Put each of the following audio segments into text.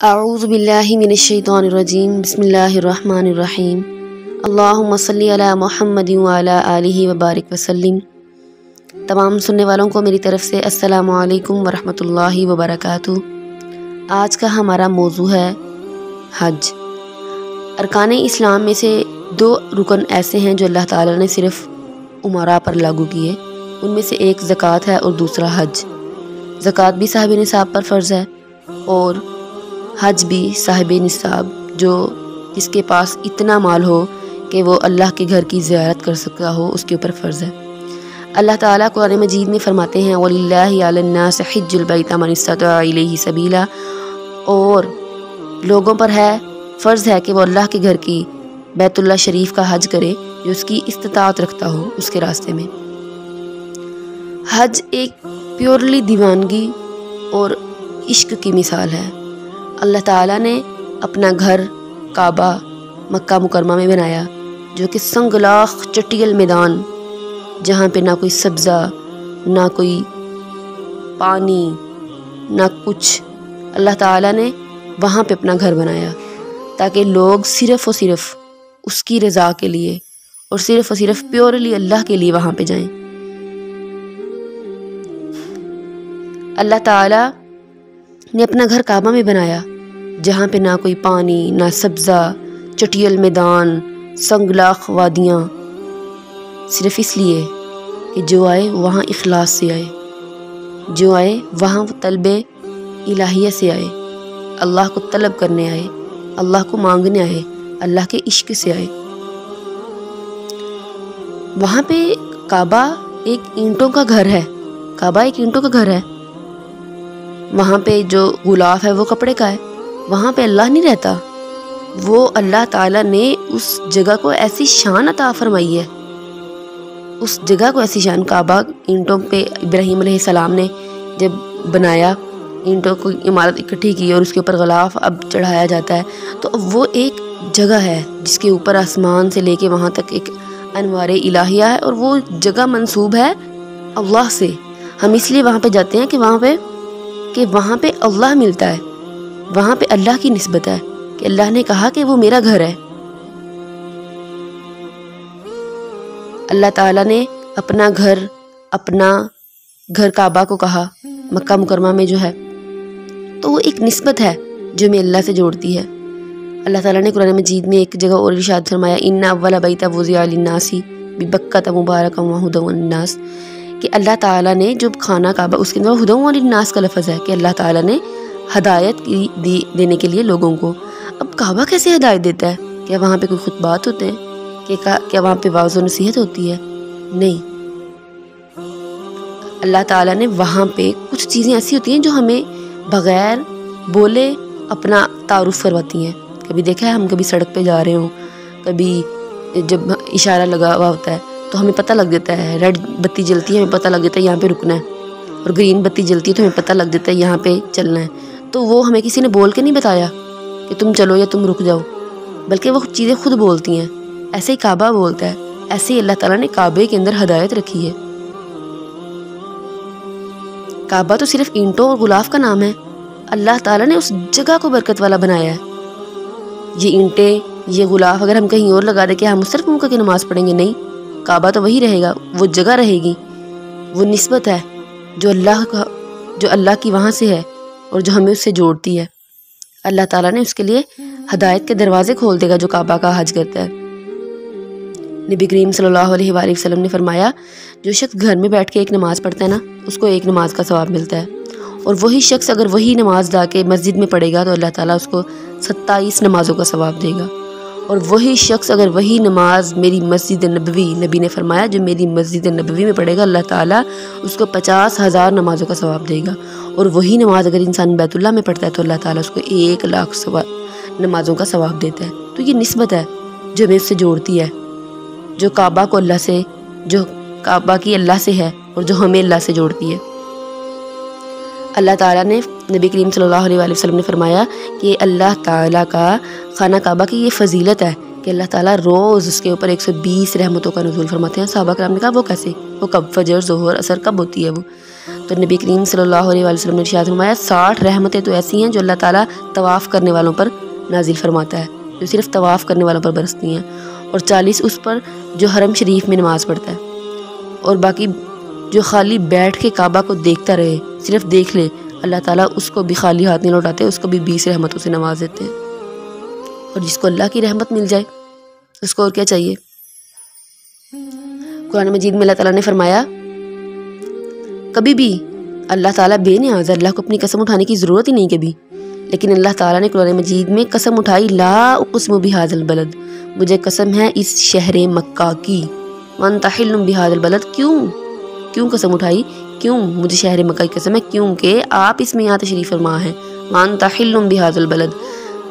اعوذ باللہ من الشیطان الرجیم بسم اللہ الرحمن الرحیم اللہم صلی علی محمد وعلی آلہ وبارک وسلم۔ تمام سننے والوں کو میری طرف سے السلام علیکم ورحمۃ اللہ وبرکاتہ۔ آج کا ہمارا موضوع ہے حج۔ ارکان اسلام میں سے 2 رکن ایسے ہیں جو اللہ تعالیٰ نے صرف امراء پر لاگو کیے، ان میں سے ایک زکوٰۃ ہے اور دوسرا حج۔ زکوٰۃ بھی صاحب نصاب پر فرض ہے اور حج بھی صاحب نصاب جو جس کے پاس اتنا مال ہو کہ وہ اللہ کے گھر کی زیارت کر سکتا ہو، اس کے اوپر فرض ہے۔ اللہ تعالیٰ قرآن مجید میں فرماتے ہیں وَلِلَّهِ عَلَى النَّاسِ حِجُّ الْبَيْتِ مَنِ اسْتَطَاعَ إِلَيْهِ سَبِيلًا، اور لوگوں پر فرض ہے کہ وہ اللہ کے گھر کی بیت اللہ شریف کا حج کرے جو اس کی استطاعت رکھتا ہو اس کے راستے میں۔ حج ایک پیورلی دیوانگی اور عشق کی مثال ہے۔ اللہ تعالیٰ نے اپنا گھر کعبہ مکہ مکرمہ میں بنایا جو کہ سنگلاخ چٹیل میدان، جہاں پہ نہ کوئی سبزہ، نہ کوئی پانی، نہ کچھ، اللہ تعالیٰ نے وہاں پہ اپنا گھر بنایا تاکہ لوگ صرف اور صرف اس کی رضا کے لیے اور صرف پیورلی اللہ کے لیے وہاں پہ جائیں۔ اللہ تعالیٰ نے اپنا گھر کعبہ میں بنایا جہاں پہ نہ کوئی پانی، نہ سبزہ، چٹیل میدان، سنگلاخ وادیاں، صرف اس لیے کہ جو آئے وہاں اخلاص سے آئے، جو آئے وہاں طلب الہیہ سے آئے، اللہ کو طلب کرنے آئے، اللہ کو مانگنے آئے، اللہ کے عشق سے آئے۔ وہاں پہ کعبہ ایک اینٹوں کا گھر ہے، کعبہ ایک اینٹوں کا گھر ہے۔ وہاں پہ جو غلاف ہے وہ کپڑے کا ہے، وہاں پہ اللہ نہیں رہتا۔ وہ اللہ تعالیٰ نے اس جگہ کو ایسی شان عطا فرمائی ہے، اس جگہ کو ایسی شان، کعبہ اینٹوں پہ ابراہیم علیہ السلام نے جب بنایا، اینٹوں کو عمارت اکٹھی کی اور اس کے اوپر غلاف اب چڑھایا جاتا ہے، تو وہ ایک جگہ ہے جس کے اوپر آسمان سے لے کے وہاں تک ایک انوار الہیہ ہے، اور وہ جگہ منسوب ہے اللہ سے۔ ہم اس لیے وہاں پہ جاتے ہیں کہ وہاں پہ اللہ ملتا ہے، وہاں پہ اللہ کی نسبت ہے کہ اللہ نے کہا کہ وہ میرا گھر ہے۔ اللہ تعالیٰ نے اپنا گھر کعبہ کو کہا مکہ مکرمہ میں جو ہے، تو وہ ایک نسبت ہے جو ہمیں اللہ سے جوڑتی ہے۔ اللہ تعالیٰ نے قرآن مجید میں ایک جگہ اور ارشاد فرمایا ان اول بیت وضع للناس ببکۃ مبارکا وہدی للناس، کہ اللہ تعالیٰ نے جو خانہ کعبہ، اس کے اندر ہدی للناس کا لفظ ہے کہ اللہ تعالیٰ نے ہدایت دینے کے لیے لوگوں کو۔ اب کعبہ کیسے ہدایت دیتا ہے؟ کیا وہاں پہ کوئی خطبات ہوتے ہیں؟ کیا وہاں پہ واعظ و نصیحت ہوتی ہے؟ نہیں۔ اللہ تعالیٰ نے وہاں پہ کچھ چیزیں ایسی ہوتی ہیں جو ہمیں بغیر بولے اپنا تعارف کرواتی ہیں۔ کبھی دیکھا ہے ہم کبھی سڑک پہ جا رہے ہوں، کبھی جب اشارہ لگا ہوا ہوتا ہے تو ہمیں پتہ لگ جاتا ہے، ریڈ بتی جلتی ہے ہمیں پتہ لگ جاتا ہے یہاں پہ رکنا ہے، اور گرین بتی جلتی ہے تو ہمیں پتہ لگ جاتا ہے یہاں پہ چلنا ہے۔ تو وہ ہمیں کسی نے بول کے نہیں بتایا کہ تم چلو یا تم رک جاؤ، بلکہ وہ چیزیں خود بولتی ہیں۔ ایسے ہی کعبہ بولتا ہے، ایسے ہی اللہ تعالیٰ نے کعبے کے اندر ہدایت رکھی ہے۔ کعبہ تو صرف اینٹوں اور غلاف کا نام ہے، اللہ تعالیٰ نے اس جگہ کو برکت والا بنایا ہے۔ یہ اینٹیں، یہ غلاف اگر ہم کہیں اور لگا دیں کہ ہم صرف منہ کی نماز پڑھیں گے، نہیں، کعبہ تو وہی رہے گا، وہ جگہ رہے گی، وہ نسبت ہے جو اللہ کی وہاں سے ہے اور جو ہمیں اس سے جوڑتی ہے۔ اللہ تعالیٰ نے اس کے لیے ہدایت کے دروازے کھول دے گا جو کعبہ کا حج کرتا ہے۔ نبی کریم صلی اللہ علیہ وآلہ وسلم نے فرمایا جو شخص گھر میں بیٹھ کے ایک نماز پڑھتا ہے نا، اس کو ایک نماز کا ثواب ملتا ہے، اور وہی شخص اگر وہی نماز لا کے مسجد میں پڑھے گا تو اللہ تعالیٰ اس کو 27 نمازوں کا ثواب دے گا، اور وہی شخص اگر وہی نماز میری مسجد نبوی، نبی نے فرمایا جو میری مسجد نبوی میں پڑھے گا اللہ تعالیٰ اس کو 50,000 نمازوں کا ثواب دے گا، اور وہی نماز اگر انسان بیت اللہ میں پڑھتا ہے تو اللہ تعالیٰ اس کو 1,00,000 نمازوں کا ثواب دیتا ہے۔ تو یہ نسبت ہے جو ہمیں اس سے جوڑتی ہے، جو کعبہ کو اللہ سے، جو کعبہ کی اللہ سے ہے اور جو ہمیں اللہ سے جوڑتی ہے۔ اللہ تعالیٰ نے، نبی کریم صلی اللہ علیہ وآلہ وسلم نے فرمایا کہ اللہ تعالیٰ کا خانہ کعبہ کی یہ فضیلت ہے کہ اللہ تعالیٰ روز اس کے اوپر 120 رحمتوں کا نزول فرماتے ہیں۔ صحابہ کرام نے کہا وہ کیسے، وہ کب، فجر، ظہر، عصر کب ہوتی ہے وہ؟ تو نبی کریم صلی اللہ علیہ وسلم نے ارشاد فرمایا 60 رحمتیں تو ایسی ہیں جو اللہ تعالیٰ طواف کرنے والوں پر نازل فرماتا ہے، جو صرف طواف کرنے والوں پر برستی ہیں، اور 40 اس پر جو حرم شریف میں نماز پڑھتا ہے، اور باقی جو خالی بیٹھ کے کعبہ کو دیکھتا رہے، صرف دیکھ لے، اللہ تعالیٰ اس کو بھی خالی ہاتھ نہیں لوٹاتے، اس کو بھی 20 رحمتوں سے نواز دیتے ہیں۔ اور جس کو اللہ کی رحمت مل جائے اس کو اور کیا چاہیے۔ قرآن مجید میں اللہ تعالیٰ نے فرمایا کبھی بھی اللہ تعالیٰ بے نیاز، اللہ کو اپنی قسم اٹھانے کی ضرورت ہی نہیں کبھی، لیکن اللہ تعالیٰ نے قرآن مجید میں قسم اٹھائی، لا اقسم بہذا البلد، مجھے قسم ہے اس شہر مکہ کی، وانت حل بہذا البلد، کیوں قسم اٹھائی، کیوں مجھے شہر مکہ کی قسم ہے، کیونکہ آپ اس میں یہاں تشریف فرما ہیں، وانت حل بہذا البلد،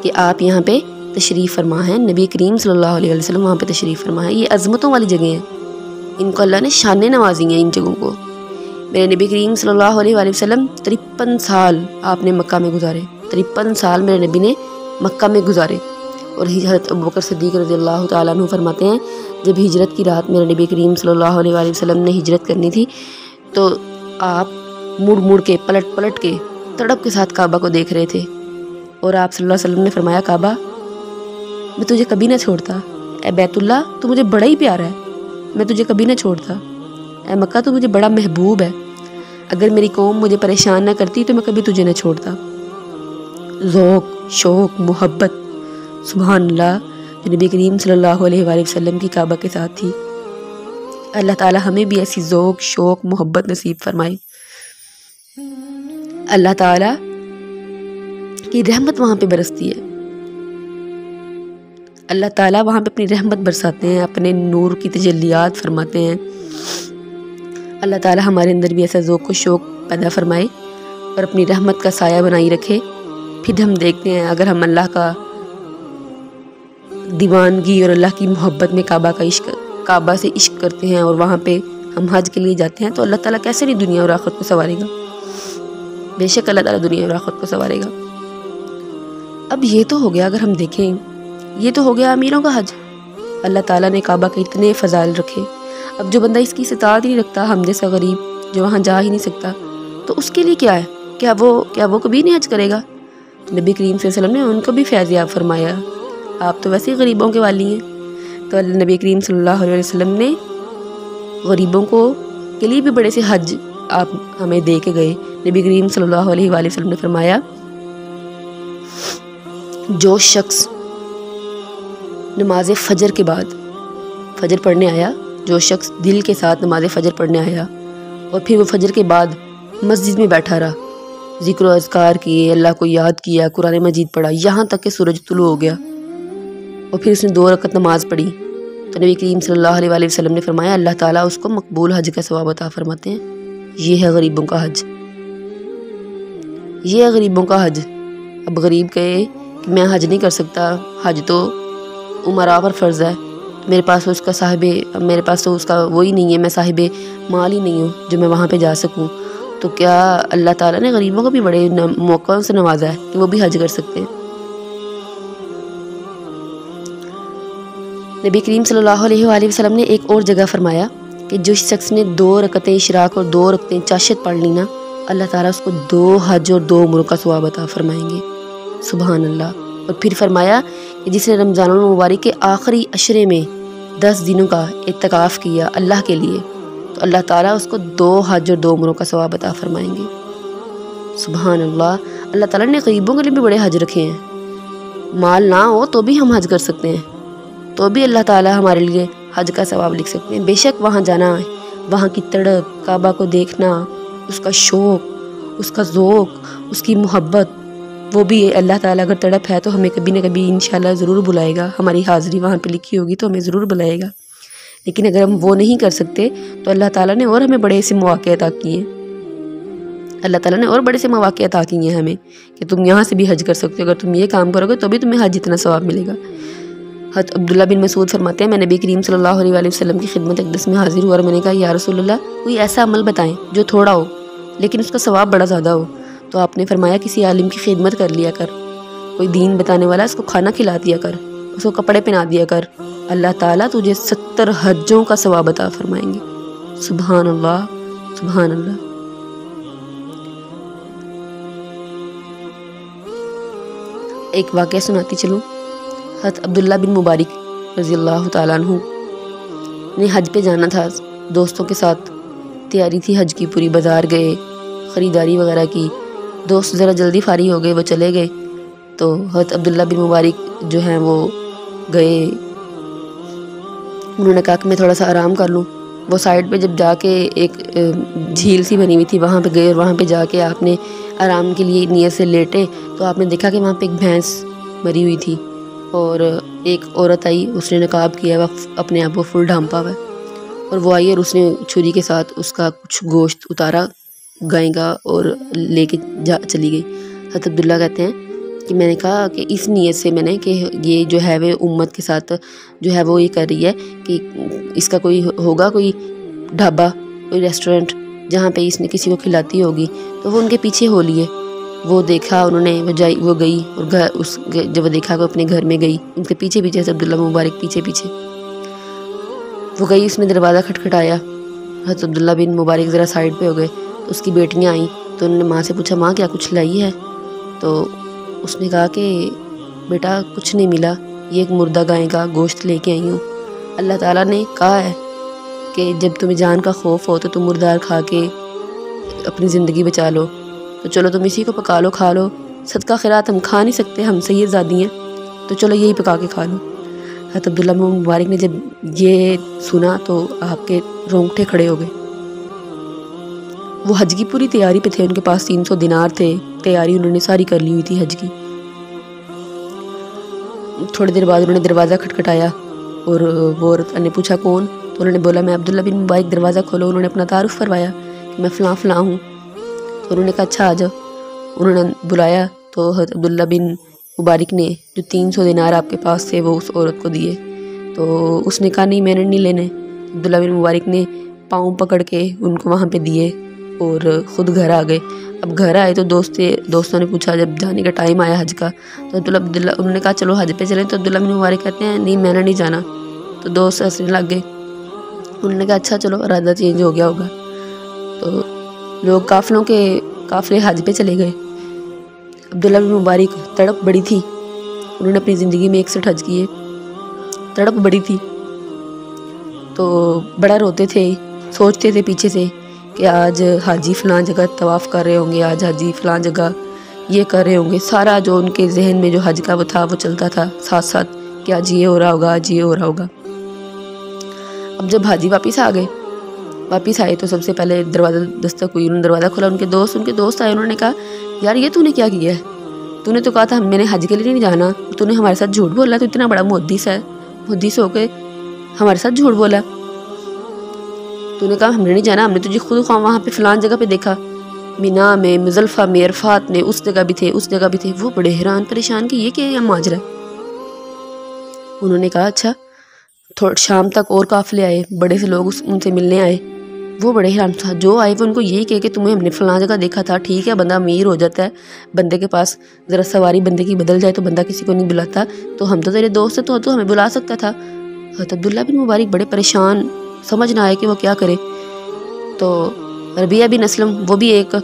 کہ آپ یہاں پہ تشریف فرما ہیں، نبی کریم صلی اللہ علیہ وسلم وہاں پہ تشریف فرما ہیں۔ یہ عظمتوں والی جگہ ہیں، ان کو اللہ نے شانیں نوازی ہیں، ان جگہوں کو۔ میرے نبی کریم صلی اللہ علیہ وسلم 53 سال آپ نے مکہ میں گزارے، 53 سال میرے نبی نے مکہ میں گزارے، اور حضرت ابوبکر صدیق رضی اللہ تعالیٰ عنہ فرماتے ہیں جب ہجرت کی رات میرے نبی کریم صلی اللہ علیہ وسلم نے ہجرت کرنی تھی تو آپ مڑ کے پلٹ کے تڑپ کے ساتھ کعبہ کو دیکھ رہے تھے، اور آپ صلی اللہ علیہ وسلم نے فرمایا کعبہ میں تجھے کبھی نہ چھوڑتا، اے بیت اللہ تو مجھے بڑا ہی پیارا ہے، میں تجھے کبھی نہ چھوڑتا، اے مکہ تو مجھے بڑا محبوب ہے، اگر میری قوم مجھے پریشان نہ کرتی تو میں کبھی تجھے نہ چھوڑتا۔ ذوق، شوق، محبت، سبحان اللہ، جو نبی کریم صلی اللہ علیہ وسلم کی کعبہ کے ساتھ تھی۔ اللہ تعالی ہمیں بھی ایسی ذوق، شوق، محبت نصیب فرمائے۔ اللہ تعالی کی رحمت وہاں پہ برستی ہے، اللہ تعالیٰ وہاں پہ اپنی رحمت برساتے ہیں، اپنے نور کی تجلیات فرماتے ہیں۔ اللہ تعالیٰ ہمارے اندر بھی ایسا ذوق و شوق پیدا فرمائے اور اپنی رحمت کا سایہ بنائی رکھے۔ پھر ہم دیکھتے ہیں اگر ہم اللہ کا دیوانگی اور اللہ کی محبت میں کعبہ سے عشق کرتے ہیں اور وہاں پہ ہم حج کے لیے جاتے ہیں تو اللہ تعالیٰ کیسے نہیں دنیا اور آخرت کو سنوارے گا، بے شک اللہ تعالیٰ دنیا اور آخرت کو سنوارے گا۔ اب یہ تو ہو گیا، اگر ہم دیکھیں یہ تو ہو گیا امیروں کا حج، اللہ تعالیٰ نے کعبہ کے اتنے فضائل رکھے۔ اب جو بندہ اس کی استطاعت ہی نہیں رکھتا، ہم جیسا غریب جو وہاں جا ہی نہیں سکتا، تو اس کے لیے کیا ہے، کیا وہ کبھی نہیں حج کرے گا؟ نبی کریم صلی اللہ علیہ وسلم نے ان کو بھی فیض یاب فرمایا، آپ تو ویسے ہی غریبوں کے والی ہیں، تو نبی کریم صلی اللہ علیہ وسلم نے غریبوں کے لیے بھی بڑے سے حج آپ ہمیں دے کے گئے۔ نبی کریم صلی اللہ علیہ وسلم نے فرمایا جو شخص نماز فجر کے بعد فجر پڑھنے آیا، جو شخص دل کے ساتھ نماز فجر پڑھنے آیا اور پھر وہ فجر کے بعد مسجد میں بیٹھا رہا، ذکر و اذکار کیے، اللہ کو یاد کیا، قرآن مجید پڑھا یہاں تک کہ سورج طلوع ہو گیا، اور پھر اس نے 2 رکعت نماز پڑھی، تو نبی کریم صلی اللہ علیہ وسلم نے فرمایا اللہ تعالیٰ اس کو مقبول حج کا ثواب عطا فرماتے ہیں۔ یہ ہے غریبوں کا حج، یہ ہے غریبوں کا حج۔ اب غریب کہے کہ میں حج نہیں کر سکتا، حج تو عمرا پر فرض ہے، میرے پاس میرے پاس تو اس کا وہی نہیں ہے، میں صاحب مال ہی نہیں ہوں جو میں وہاں پہ جا سکوں، تو کیا اللہ تعالیٰ نے غریبوں کو بھی بڑے موقعوں سے نوازا ہے کہ وہ بھی حج کر سکتے ہیں؟ نبی کریم صلی اللہ علیہ وسلم نے ایک اور جگہ فرمایا کہ جو شخص نے 2 رکعتیں اشراق اور 2 رکعتیں چاشت پڑھ لی نا، اللہ تعالیٰ اس کو 2 حج اور 2 عمروں کا ثواب عطا فرمائیں گے، سبحان اللہ۔ اور پھر فرمایا کہ جس نے رمضان المبارک کے آخری عشرے میں 10 دنوں کا اعتکاف کیا اللہ کے لیے تو اللہ تعالیٰ اس کو 2 حج اور 2 عمروں کا ثواب عطا فرمائیں گے، سبحان اللہ۔ اللہ تعالیٰ نے غریبوں کے لیے بھی بڑے حج رکھے ہیں، مال نہ ہو تو بھی ہم حج کر سکتے ہیں، تو بھی اللہ تعالیٰ ہمارے لیے حج کا ثواب لکھ سکتے ہیں۔ بے شک وہاں جانا، وہاں کی تڑپ، کعبہ کو دیکھنا، اس کا شوق، اس کا ذوق، اس کی محبت، وہ بھی اللہ تعالیٰ اگر تڑپ ہے تو ہمیں کبھی نہ کبھی انشاءاللہ ضرور بلائے گا، ہماری حاضری وہاں پہ لکھی ہوگی تو ہمیں ضرور بلائے گا۔ لیکن اگر ہم وہ نہیں کر سکتے تو اللہ تعالیٰ نے اور ہمیں بڑے سے مواقع عطا کیے ہیں، اللہ تعالیٰ نے اور بڑے سے مواقع عطا کیے ہیں ہمیں کہ تم یہاں سے بھی حج کر سکتے ہو، اگر تم یہ کام کرو گے تو بھی تمہیں حج اتنا ثواب ملے گا۔ حضرت عبداللہ بن مسعود فرماتے ہیں میں نبی کریم صلی اللہ علیہ وسلم کی خدمت اقدس میں حاضر ہوا اور میں نے کہا یا رسول اللہ کوئی ایسا عمل بتائیں جو تھوڑا ہو لیکن اس کا ثواب بڑا زیادہ ہو، تو آپ نے فرمایا کسی عالم کی خدمت کر لیا کر، کوئی دین بتانے والا اس کو کھانا کھلا دیا کر، اس کو کپڑے پہنا دیا کر، اللہ تعالیٰ تجھے 70 حجوں کا ثواب عطا فرمائیں گے، سبحان اللہ، سبحان اللہ۔ ایک واقعہ سناتی چلوں۔ حضرت عبداللہ بن مبارک رضی اللہ تعالیٰ عنہ نے حج پہ جانا تھا، دوستوں کے ساتھ تیاری تھی حج کی پوری، بازار گئے، خریداری وغیرہ کی، دوست ذرا جلدی فارغ ہو گئے، وہ چلے گئے، تو حضرت عبداللہ بن مبارک جو ہیں وہ گئے، انہوں نے کہا کہ میں تھوڑا سا آرام کر لوں۔ وہ سائڈ پہ جب جا کے ایک جھیل سی بنی ہوئی تھی وہاں پہ گئے، اور وہاں پہ جا کے آپ نے آرام کے لیے نیت سے لیٹے تو آپ نے دیکھا کہ وہاں پہ ایک بھینس مری ہوئی تھی، اور ایک عورت آئی، اس نے نقاب کیا ہوا، اپنے آپ کو فل ڈھانپا ہوا، اور وہ آئی اور اس نے چھری کے ساتھ اس کا کچھ گوشت اتارا گائے کا اور لے کے چلی گئی۔ حضرت عبداللہ کہتے ہیں کہ میں نے کہا کہ اس نیت سے میں نے کہ یہ جو ہے وہ امت کے ساتھ جو ہے وہ یہ کر رہی ہے کہ اس کا کوئی ہوگا کوئی ڈھابا، کوئی ریسٹورنٹ جہاں پہ اس نے کسی کو کھلاتی ہوگی، تو وہ ان کے پیچھے ہو لیے۔ وہ دیکھا انہوں نے، وہ گئی، اور جب وہ دیکھا وہ اپنے گھر میں گئی، ان کے پیچھے پیچھے عبداللہ مبارک پیچھے پیچھے وہ گئی، اس نے دروازہ کھٹکھٹایا، حضرت عبداللہ بن مبارک ذرا سائڈ پہ ہو گئے، تو اس کی بیٹیاں آئیں تو انہوں نے ماں سے پوچھا ماں کیا کچھ لائی ہے؟ تو اس نے کہا کہ بیٹا کچھ نہیں ملا، یہ ایک مردہ گائے کا گوشت لے کے آئی ہوں، اللہ تعالیٰ نے کہا ہے کہ جب تمہیں جان کا خوف ہو تو تم مردار کھا کے اپنی زندگی بچا لو، تو چلو تم اسی کو پکا لو، کھا لو، صدقہ خیرات ہم کھا نہیں سکتے، ہم سید زادی ہیں، تو چلو یہی پکا کے کھا لو۔ حضرت عبداللہ مبارک نے جب یہ سنا تو آپ کے رونگٹے کھڑے ہو گئے۔ وہ حج کی پوری تیاری پہ تھے، ان کے پاس 300 دینار تھے، تیاری انہوں نے ساری کر لی ہوئی تھی حج کی۔ تھوڑی دیر بعد انہوں نے دروازہ کھٹکھٹایا اور وہ عورت نے پوچھا کون؟ تو انہوں نے بولا میں عبداللہ بن مبارک، دروازہ کھولو۔ انہوں نے اپنا تعارف کروایا کہ میں فلاں فلاں ہوں، تو انہوں نے کہا اچھا آ جاؤ۔ انہوں نے بلایا تو حضرت عبداللہ بن مبارک نے جو 300 دینار آپ کے پاس تھے وہ اس عورت کو دیے، تو اس نے کہا نہیں میں نے نہیں لینے۔ عبداللہ بن مبارک نے پاؤں پکڑ کے ان کو وہاں پہ دیے اور خود گھر آ گئے۔ اب گھر آئے تو دوستوں نے پوچھا جب جانے کا ٹائم آیا حج کا، تو عبداللہ انہوں نے کہا چلو حج پہ چلیں، تو عبداللہ بن مبارک کہتے ہیں نہیں میں نے نہیں جانا، تو دوست ہنسنے لگ گئے۔ انہوں نے کہا اچھا چلو ارادہ چینج ہو گیا ہوگا، تو لوگ قافلے حج پہ چلے گئے۔ عبداللہ بن مبارک تڑپ بڑی تھی، انہوں نے اپنی زندگی میں 61 حج کیے، تڑپ بڑی تھی تو بڑا روتے تھے، سوچتے تھے پیچھے سے کہ آج حاجی فلاں جگہ طواف کر رہے ہوں گے، آج حاجی فلاں جگہ یہ کر رہے ہوں گے، سارا جو ان کے ذہن میں جو حج کا وہ تھا وہ چلتا تھا ساتھ ساتھ کہ آج یہ ہو رہا ہوگا، آج یہ ہو رہا ہوگا۔ اب جب حاجی واپس آئے تو سب سے پہلے دروازہ دستک ہوئی، انہوں نے دروازہ کھولا، ان کے دوست آئے، انہوں نے کہا یار یہ تو نے کیا کیا ہے؟ تو نے تو کہا تھا میں نے حج کے لیے نہیں جانا، تو نے ہمارے ساتھ جھوٹ بولا، تو اتنا بڑا محدث ہے، محدث ہو کے ہمارے ساتھ جھوٹ بولا، تو نے کہا ہم نے نہیں جانا، ہم نے تجھے خود وہاں پہ فلان جگہ پہ دیکھا، مینا میں، مزدلفہ میں، عرفات میں، اس جگہ بھی تھے۔ وہ بڑے حیران پریشان کہ یہ کیا ماجرا ہے۔ انہوں نے کہا اچھا، شام تک اور قافلے آئے، بڑے سے لوگ ان سے ملنے آئے، وہ بڑے حیران تھا، جو آئے وہ ان کو یہی کہے کہ تمہیں ہم نے فلاں جگہ دیکھا تھا، ٹھیک ہے بندہ امیر ہو جاتا ہے، بندے کے پاس ذرا سواری بندے کی بدل جائے تو بندہ کسی کو نہیں بلاتا، تو ہم تو تیرے دوست ہیں تو ہمیں بلا سکتا تھا۔ حضرت عبداللہ بن مبارک بڑے پریشان، سمجھ نہ آئے کہ وہ کیا کرے۔ تو ربیعہ بن اسلم وہ بھی ایک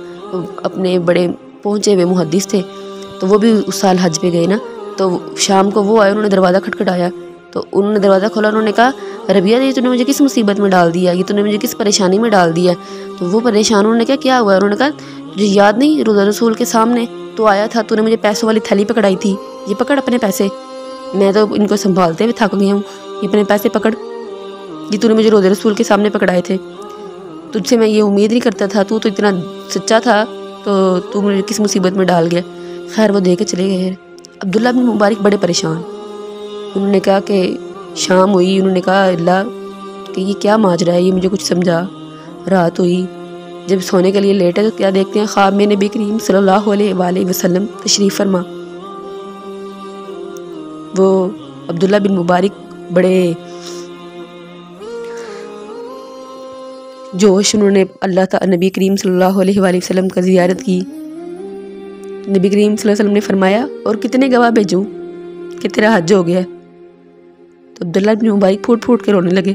اپنے بڑے پہنچے ہوئے محدث تھے، تو وہ بھی اس سال حج پہ گئے نا، تو شام کو وہ آئے، انہوں نے دروازہ کھٹکھٹایا، تو انہوں نے دروازہ کھولا، انہوں نے کہا ربیعہ یہ تو نے مجھے کس مصیبت میں ڈال دیا، یہ تو نے مجھے کس پریشانی میں ڈال دیا۔ تو وہ پریشان، انہوں نے کہا کیا ہوا؟ انہوں نے کہا تجھے یاد نہیں روضہ رسول کے سامنے تو آیا تھا، تو نے مجھے پیسوں والی تھیلی پکڑائی تھی، یہ پکڑ اپنے پیسے، میں تو ان کو سنبھالتے ہوئے تھک گیا ہوں، یہ اپنے پیسے پکڑ، یہ تو نے مجھے روضہ رسول کے سامنے پکڑائے تھے، تجھ سے میں یہ امید نہیں کرتا تھا، تو اتنا سچا تھا، تو مجھے کس مصیبت میں ڈال گیا۔ خیر وہ دے کے چلے گئے۔ عبداللہ بن مبارک بڑے پریشان، انہوں نے کہا کہ شام ہوئی، انہوں نے کہا اللہ کہ یہ کیا ماجرا ہے، یہ مجھے کچھ سمجھا۔ رات ہوئی، جب سونے کے لیے لیٹے تو کیا دیکھتے ہیں، خواب میں نبی کریم صلی اللہ علیہ وآلہ وسلم تشریف فرما۔ وہ عبداللہ بن مبارک بڑے جوش، انہوں نے اللہ تعالی نبی کریم صلی اللہ علیہ وآلہ وسلم کا زیارت کی۔ نبی کریم صلی اللہ علیہ وسلم نے فرمایا اور کتنے گواہ بھیجوں کہ تیرا حج ہو گیا؟ تو عبداللہ بن مبارک پھوٹ پھوٹ کے رونے لگے۔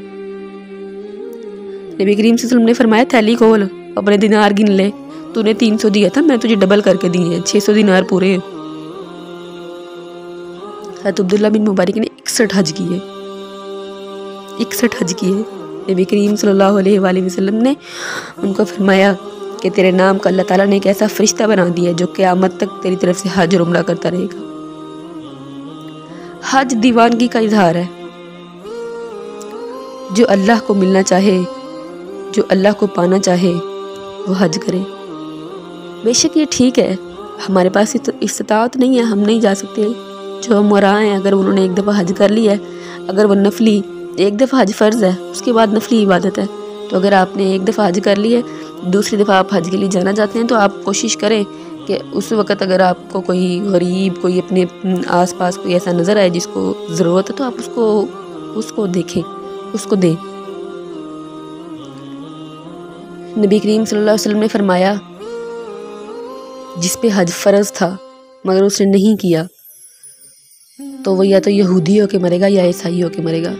نبی کریم صلی اللہ علیہ وسلم نے فرمایا تھیلی کھول، اپنے دینار گن لے، تو نے 300 دیا تھا، میں تجھے ڈبل کر کے دیے ہیں، 600 دینار پورے ہیں۔ حضرت عبداللہ بن مبارک نے 61 حج کیے، 61 حج کیے۔ نبی کریم صلی اللہ علیہ وآلہ وسلم نے ان کو فرمایا کہ تیرے نام کا اللہ تعالیٰ نے ایک ایسا فرشتہ بنا دیا جو قیامت تک تیری طرف سے حج اور عمرہ کرتا رہے گا۔ حج دیوانگی کا اظہار ہے۔ جو اللہ کو ملنا چاہے، جو اللہ کو پانا چاہے، وہ حج کرے۔ بے شک یہ ٹھیک ہے، ہمارے پاس استطاعت نہیں ہے، ہم نہیں جا سکتے۔ جو ہم وراء ہیں، اگر انہوں نے ایک دفعہ حج کر لی ہے، اگر وہ نفلی، ایک دفعہ حج فرض ہے، اس کے بعد نفلی عبادت ہے، تو اگر آپ نے ایک دفعہ حج کر لی ہے، دوسری دفعہ آپ حج کے لیے جانا چاہتے ہیں، تو آپ کوشش کریں کہ اس وقت اگر آپ کو کوئی غریب، کوئی اپنے آس پاس کوئی ایسا نظر آئے جس کو ضرورت ہے، تو آپ اس کو دیکھیں، اس کو دیں۔ نبی کریم صلی اللہ علیہ وسلم نے فرمایا جس پہ حج فرض تھا مگر اس نے نہیں کیا تو وہ یا تو یہودی ہو کے مرے گا یا عیسائی ہو کے مرے گا۔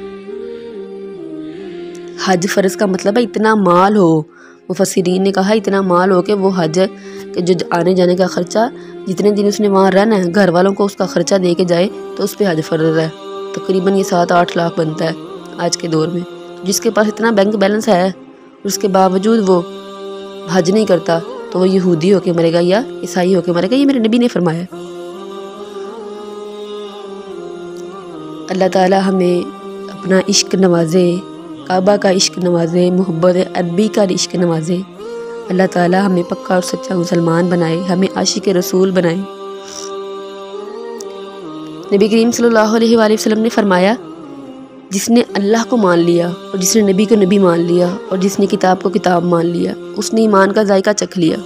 حج فرض کا مطلب ہے اتنا مال ہو، مفسرین نے کہا اتنا مال ہو کہ وہ حج کہ جو آنے جانے کا خرچہ، جتنے دن اس نے وہاں رہنا ہے، گھر والوں کو اس کا خرچہ دے کے جائے تو اس پہ حج فرض ہے۔ تقریباً یہ 7-8 لاکھ بنتا ہے آج کے دور میں۔ جس کے پاس اتنا بینک بیلنس ہے اس کے باوجود وہ حج نہیں کرتا تو وہ یہودی ہو کے مرے گا یا عیسائی ہو کے مرے گا، یہ میرے نبی نے فرمایا۔ اللہ تعالی ہمیں اپنا عشق نوازے، کعبہ کا عشق نوازے، محبت عربی کا عشق نوازے۔ اللہ تعالی ہمیں پکا اور سچا مسلمان بنائے، ہمیں عاشق رسول بنائے۔ نبی کریم صلی اللہ علیہ وآلہ وسلم نے فرمایا جس نے اللہ کو مان لیا اور جس نے نبی کو نبی مان لیا اور جس نے کتاب کو کتاب مان لیا، اس نے ایمان کا ذائقہ چکھ لیا۔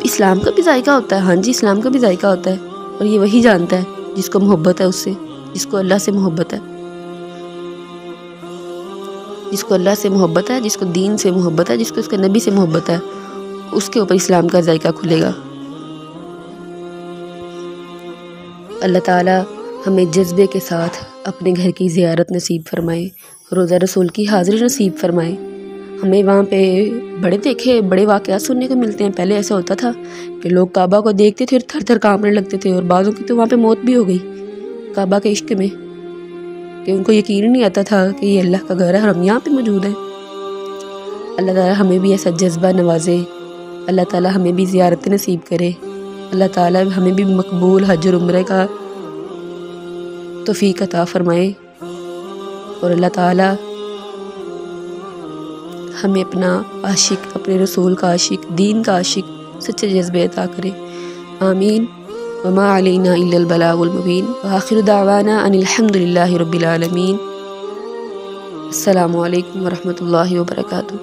اسلام کا بھی ذائقہ ہوتا ہے، ہاں جی اسلام کا بھی ذائقہ ہوتا ہے، اور یہ وہی جانتا ہے جس کو محبت ہے اس سے، جس کو اللہ سے محبت ہے، جس کو اللہ سے محبت ہے، جس کو دین سے محبت ہے، جس کو اس کے نبی سے محبت ہے، اس کے اوپر اسلام کا ذائقہ کھلے گا۔ اللہ تعالی ہمیں جذبے کے ساتھ اپنے گھر کی زیارت نصیب فرمائے، روزہ رسول کی حاضری نصیب فرمائے۔ ہمیں وہاں پہ بڑے واقعات سننے کو ملتے ہیں۔ پہلے ایسا ہوتا تھا کہ لوگ کعبہ کو دیکھتے تھے اور تھر تھر کانپنے لگتے تھے، اور بعضوں کی تو وہاں پہ موت بھی ہو گئی کعبہ کے عشق میں، کہ ان کو یقین نہیں آتا تھا کہ یہ اللہ کا گھر ہے اور ہم یہاں پہ موجود ہیں۔ اللہ تعالیٰ ہمیں بھی ایسا جذبہ نوازے، اللہ تعالیٰ ہمیں بھی زیارت نصیب کرے، اللہ تعالیٰ ہمیں بھی مقبول حج اور عمرے کا توفیق عطا فرمائے، اور اللہ تعالیٰ ہمیں اپنا عاشق، اپنے رسول کا عاشق، دین کا عاشق، سچے جذبے عطا کرے۔ آمین۔ وما علینا الا البلاغ المبین، وآخر دعوانا ان الحمد للہ رب العالمین۔ السلام علیکم ورحمۃ اللہ وبرکاتہ۔